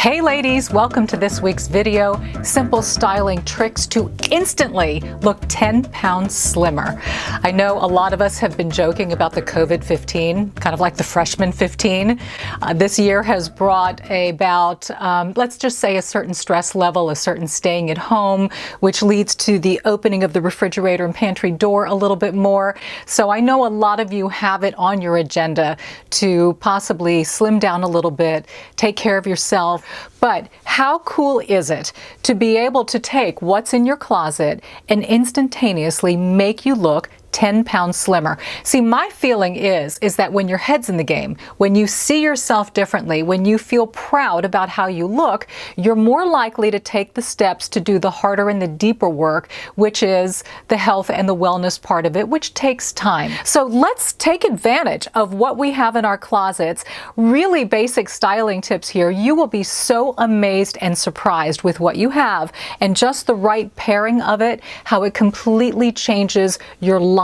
Hey ladies, welcome to this week's video, simple styling tricks to instantly look 10 pounds slimmer. I know a lot of us have been joking about the COVID-15, kind of like the freshman 15. This year has brought about, let's just say, a certain stress level, a certain staying at home, which leads to the opening of the refrigerator and pantry door a little bit more. So I know a lot of you have it on your agenda to possibly slim down a little bit, take care of yourself. But how cool is it to be able to take what's in your closet and instantaneously make you look 10 pounds slimmer? See, my feeling is that when your head's in the game, when you see yourself differently, when you feel proud about how you look, you're more likely to take the steps to do the harder and the deeper work, which is the health and the wellness part of it, which takes time. So let's take advantage of what we have in our closets. Really basic styling tips here. You will be so amazed and surprised with what you have and just the right pairing of it, how it completely changes your line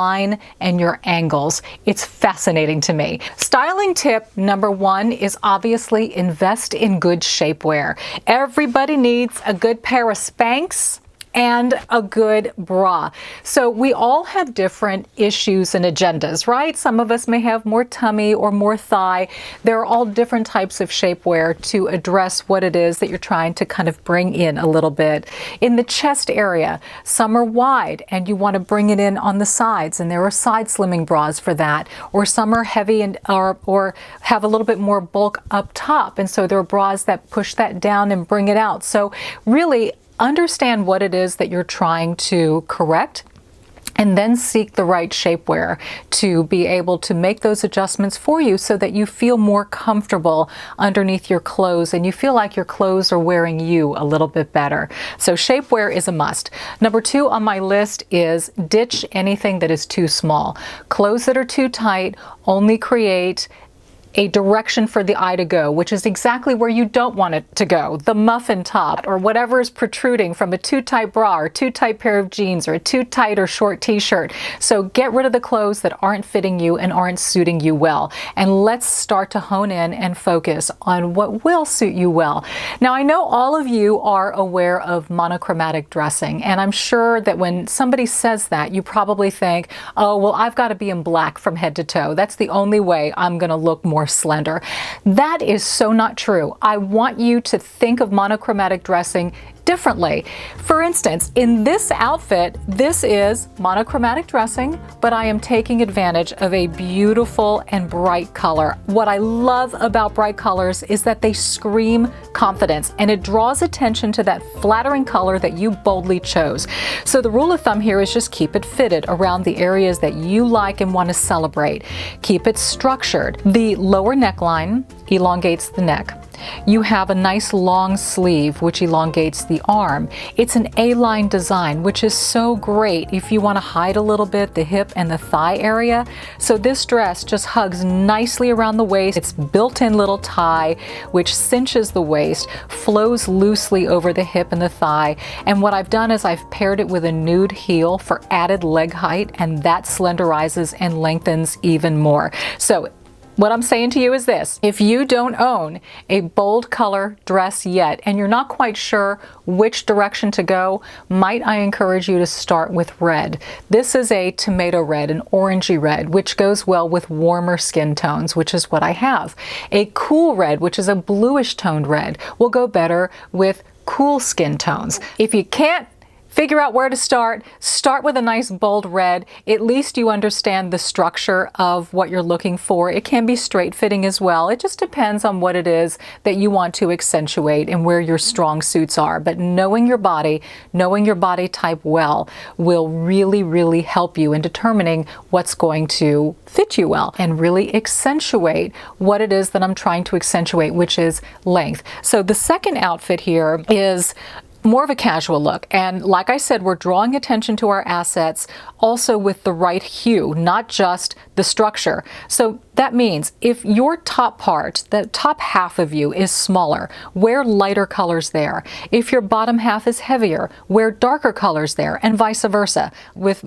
and your angles. It's fascinating to me. Styling tip number one is obviously invest in good shapewear. Everybody needs a good pair of Spanx and a good bra. So we all have different issues and agendas, right? Some of us may have more tummy or more thigh. There are all different types of shapewear to address what it is that you're trying to kind of bring in a little bit. In the chest area, some are wide and you want to bring it in on the sides, and there are side slimming bras for that. Or some are heavy and or have a little bit more bulk up top, and so there are bras that push that down and bring it out. So really understand what it is that you're trying to correct, and then seek the right shapewear to be able to make those adjustments for you so that you feel more comfortable underneath your clothes and you feel like your clothes are wearing you a little bit better. So shapewear is a must. Number two on my list is ditch anything that is too small. Clothes that are too tight only create a direction for the eye to go, which is exactly where you don't want it to go. The muffin top or whatever is protruding from a too tight bra or too tight pair of jeans or a too tight or short t-shirt. So get rid of the clothes that aren't fitting you and aren't suiting you well. And let's start to hone in and focus on what will suit you well. Now, I know all of you are aware of monochromatic dressing, and I'm sure that when somebody says that, you probably think, oh, well, I've got to be in black from head to toe. That's the only way I'm going to look more slender. That is so not true. I want you to think of monochromatic dressing differently. For instance, in this outfit, this is monochromatic dressing, but I am taking advantage of a beautiful and bright color. What I love about bright colors is that they scream confidence, and it draws attention to that flattering color that you boldly chose. So the rule of thumb here is just keep it fitted around the areas that you like and want to celebrate. Keep it structured. The lower neckline elongates the neck. You have a nice long sleeve which elongates the arm. It's an A-line design, which is so great if you want to hide a little bit the hip and the thigh area. So this dress just hugs nicely around the waist. It's built-in little tie which cinches the waist, flows loosely over the hip and the thigh. And what I've done is I've paired it with a nude heel for added leg height, and that slenderizes and lengthens even more. So what I'm saying to you is this: if you don't own a bold color dress yet and you're not quite sure which direction to go, might I encourage you to start with red. This is a tomato red, an orangey red, which goes well with warmer skin tones, which is what I have. A cool red, which is a bluish toned red, will go better with cool skin tones. If you can't figure out where to start with a nice bold red. At least you understand the structure of what you're looking for. It can be straight fitting as well. It just depends on what it is that you want to accentuate and where your strong suits are. But knowing your body type well will really, really help you in determining what's going to fit you well and really accentuate what it is that I'm trying to accentuate, which is length. So the second outfit here is more of a casual look. And like I said, we're drawing attention to our assets also with the right hue, not just the structure. So that means if your top part, the top half of you is smaller, wear lighter colors there. If your bottom half is heavier, wear darker colors there, and vice versa. With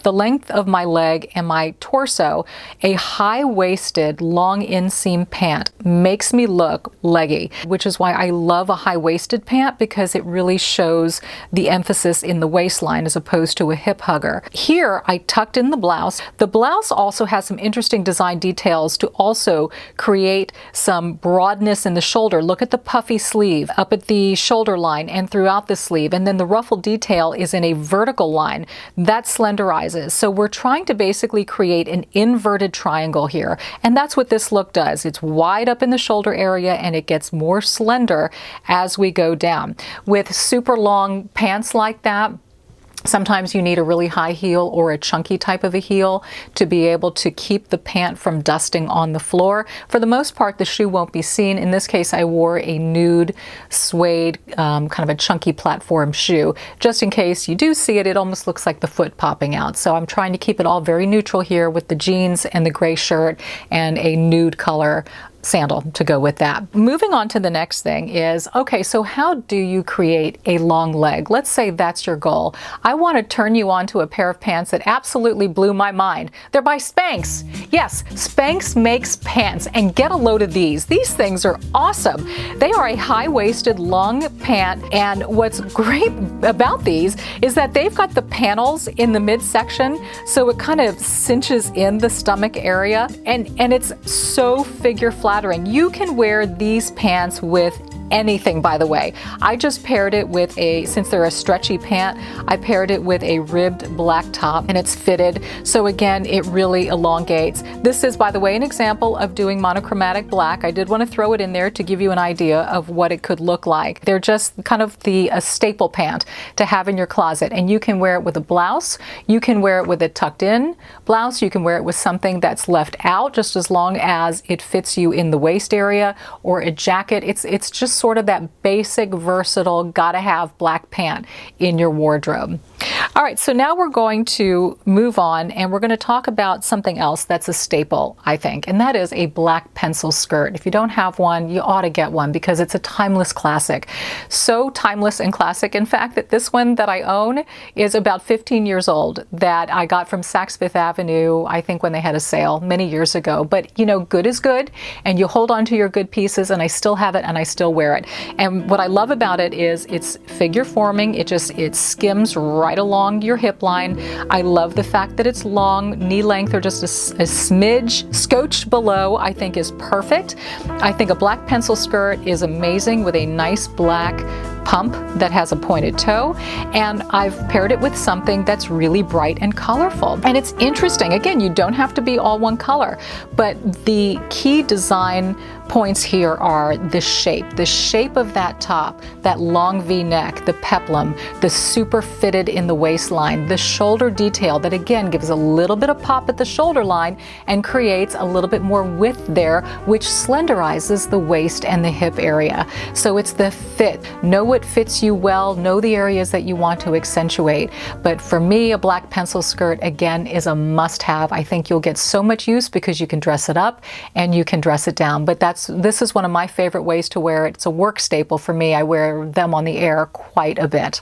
the length of my leg and my torso, a high-waisted, long inseam pant makes me look leggy, which is why I love a high-waisted pant, because it really shows the emphasis in the waistline as opposed to a hip hugger. Here, I tucked in the blouse. The blouse also has some interesting design details to also create some broadness in the shoulder. Look at the puffy sleeve up at the shoulder line and throughout the sleeve, and then the ruffle detail is in a vertical line. That slenderizes. So we're trying to basically create an inverted triangle here, and that's what this look does. It's wide up in the shoulder area and it gets more slender as we go down. With super long pants like that, sometimes you need a really high heel or a chunky type of a heel to be able to keep the pant from dusting on the floor. For the most part, the shoe won't be seen. In this case, I wore a nude suede, kind of a chunky platform shoe. Just in case you do see it, it almost looks like the foot popping out. So I'm trying to keep it all very neutral here with the jeans and the gray shirt and a nude color sandal to go with that. Moving on to the next thing is, okay, so how do you create a long leg? Let's say that's your goal. I want to turn you on to a pair of pants that absolutely blew my mind. They're by Spanx. Yes, Spanx makes pants, and get a load of these. These things are awesome. They are a high-waisted long pant, and what's great about these is that they've got the panels in the midsection, so it kind of cinches in the stomach area, and it's so figure flattering. You can wear these pants with anything, by the way. I just paired it with since they're a stretchy pant, I paired it with a ribbed black top, and it's fitted. So again, it really elongates. This is, by the way, an example of doing monochromatic black. I did want to throw it in there to give you an idea of what it could look like. They're just kind of a staple pant to have in your closet, and you can wear it with a blouse. You can wear it with a tucked in blouse. You can wear it with something that's left out, just as long as it fits you in the waist area, or a jacket. It's just sort of that basic, versatile, gotta have black pant in your wardrobe. All right, so now we're going to move on and we're going to talk about something else that's a staple, I think, and that is a black pencil skirt. If you don't have one, you ought to get one because it's a timeless classic. So timeless and classic, in fact, that this one that I own is about 15 years old, that I got from Saks Fifth Avenue, I think when they had a sale many years ago. But you know, good is good, and you hold on to your good pieces, and I still have it and I still wear it. And what I love about it is it's figure forming. It skims right along your hip line. I love the fact that it's long, knee length or just a smidge scotched below, I think is perfect. I think a black pencil skirt is amazing with a nice black pump that has a pointed toe, and I've paired it with something that's really bright and colorful. And it's interesting, again, you don't have to be all one color, but the key design points here are the shape of that top, that long V-neck, the peplum, the super fitted in the waistline, the shoulder detail that again gives a little bit of pop at the shoulder line and creates a little bit more width there, which slenderizes the waist and the hip area. So it's the fit. Know what fits you well, know the areas that you want to accentuate. But for me, a black pencil skirt again is a must-have. I think you'll get so much use because you can dress it up and you can dress it down. But this is one of my favorite ways to wear it. It's a work staple for me. I wear them on the air quite a bit.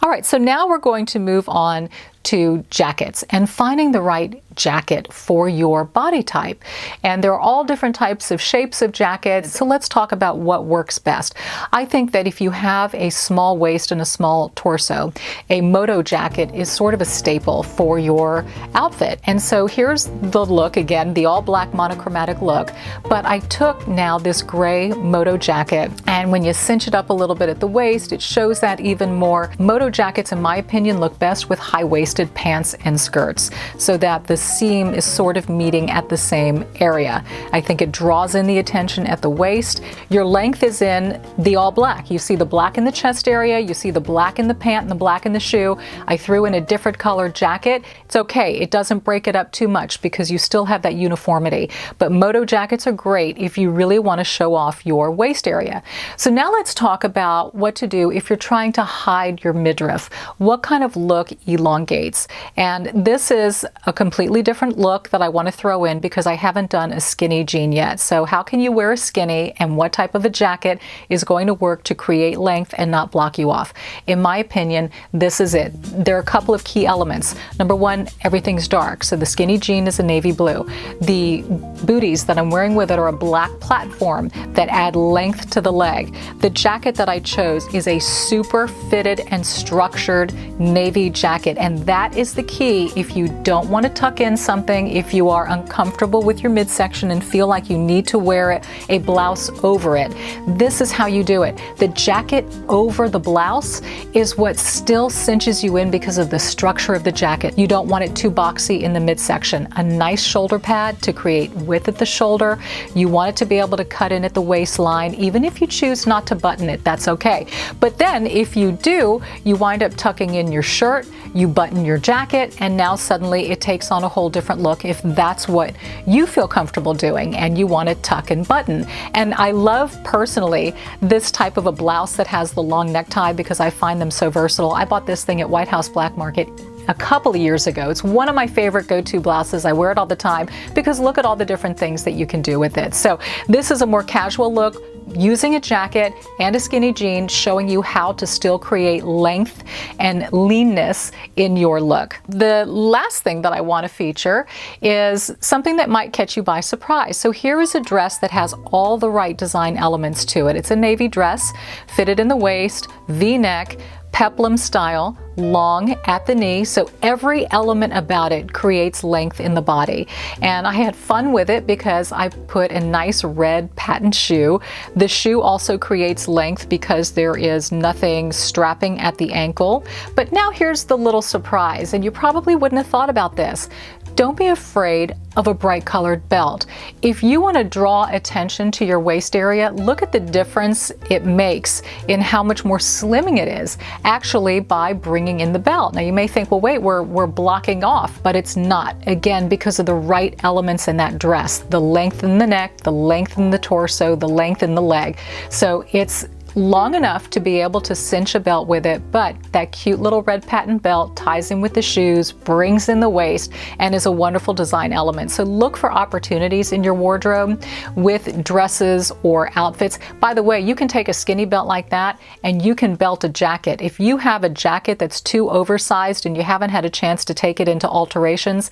All right, so now we're going to move on to jackets and finding the right jacket for your body type. And there are all different types of shapes of jackets, so let's talk about what works best. I think that if you have a small waist and a small torso, a moto jacket is sort of a staple for your outfit. And so here's the look, again, the all black monochromatic look, but I took now this gray moto jacket, and when you cinch it up a little bit at the waist, it shows that even more. Moto jackets, in my opinion, look best with high waist high-waisted pants and skirts so that the seam is sort of meeting at the same area. I think it draws in the attention at the waist. Your length is in the all black. You see the black in the chest area, you see the black in the pant and the black in the shoe. I threw in a different colored jacket. It's okay, it doesn't break it up too much because you still have that uniformity. But moto jackets are great if you really want to show off your waist area. So now let's talk about what to do if you're trying to hide your midriff. What kind of look elongates? And this is a completely different look that I want to throw in because I haven't done a skinny jean yet. So how can you wear a skinny and what type of a jacket is going to work to create length and not block you off? In my opinion, this is it. There are a couple of key elements. Number one, everything's dark. So the skinny jean is a navy blue. The booties that I'm wearing with it are a black platform that add length to the leg. The jacket that I chose is a super fitted and structured navy jacket, and that is the key if you don't want to tuck in something, if you are uncomfortable with your midsection and feel like you need to wear a blouse over it. This is how you do it. The jacket over the blouse is what still cinches you in because of the structure of the jacket. You don't want it too boxy in the midsection. A nice shoulder pad to create width at the shoulder. You want it to be able to cut in at the waistline. Even if you choose not to button it, that's okay. But then if you do, you wind up tucking in your shirt, you button your jacket, and now suddenly it takes on a whole different look if that's what you feel comfortable doing and you want to tuck and button. And I love personally this type of a blouse that has the long necktie because I find them so versatile. I bought this thing at White House Black Market a couple of years ago. It's one of my favorite go-to blouses. I wear it all the time because look at all the different things that you can do with it. So this is a more casual look using a jacket and a skinny jean, showing you how to still create length and leanness in your look. The last thing that I want to feature is something that might catch you by surprise. So here is a dress that has all the right design elements to it. It's a navy dress, fitted in the waist, V-neck, peplum style, long at the knee, so every element about it creates length in the body. And I had fun with it because I put a nice red patent shoe. The shoe also creates length because there is nothing strapping at the ankle. But now here's the little surprise, and you probably wouldn't have thought about this. Don't be afraid of a bright colored belt. If you want to draw attention to your waist area, look at the difference it makes in how much more slimming it is actually by bringing in the belt. Now you may think, well, wait, we're blocking off, but it's not. Again, because of the right elements in that dress, the length in the neck, the length in the torso, the length in the leg. So it's long enough to be able to cinch a belt with it, but that cute little red patent belt ties in with the shoes, brings in the waist, and is a wonderful design element. So look for opportunities in your wardrobe with dresses or outfits. By the way, you can take a skinny belt like that and you can belt a jacket. If you have a jacket that's too oversized and you haven't had a chance to take it into alterations,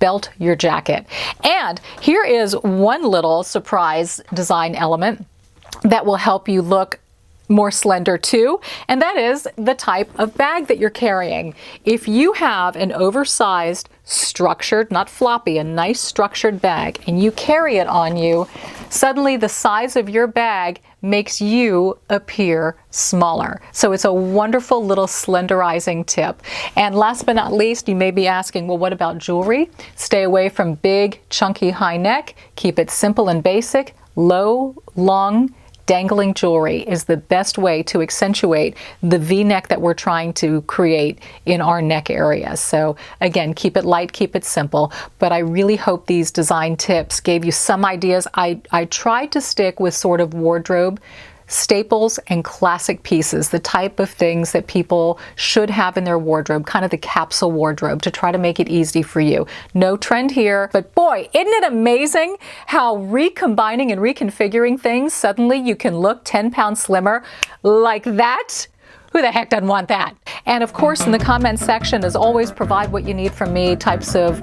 belt your jacket. And here is one little surprise design element that will help you look more slender too, and that is the type of bag that you're carrying. If you have an oversized, structured, not floppy, a nice structured bag, and you carry it on you, suddenly the size of your bag makes you appear smaller. So it's a wonderful little slenderizing tip. And last but not least, you may be asking, well, what about jewelry? Stay away from big, chunky high neck. Keep it simple and basic. Low, long, dangling jewelry is the best way to accentuate the V-neck that we're trying to create in our neck area. So again, keep it light, keep it simple, but I really hope these design tips gave you some ideas. I tried to stick with sort of wardrobe staples and classic pieces, the type of things that people should have in their wardrobe, kind of the capsule wardrobe, to try to make it easy for you. No trend here, but boy, isn't it amazing how recombining and reconfiguring things, suddenly you can look 10 pounds slimmer like that? Who the heck doesn't want that? And of course, in the comments section, as always, provide what you need from me, types of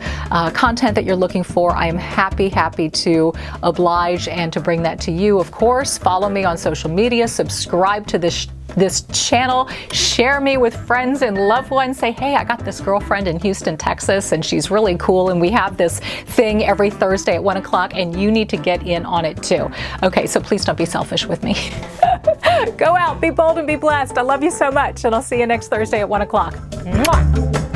content that you're looking for. I am happy to oblige and to bring that to you. Of course, follow me on social media, subscribe to this channel, share me with friends and loved ones. Say, hey, I got this girlfriend in Houston, Texas, and she's really cool, and we have this thing every Thursday at 1 o'clock, and you need to get in on it too. Okay, so please don't be selfish with me. Go out, be bold, and be blessed. I love you so much, and I'll see you next Thursday at 1 o'clock. Mwah!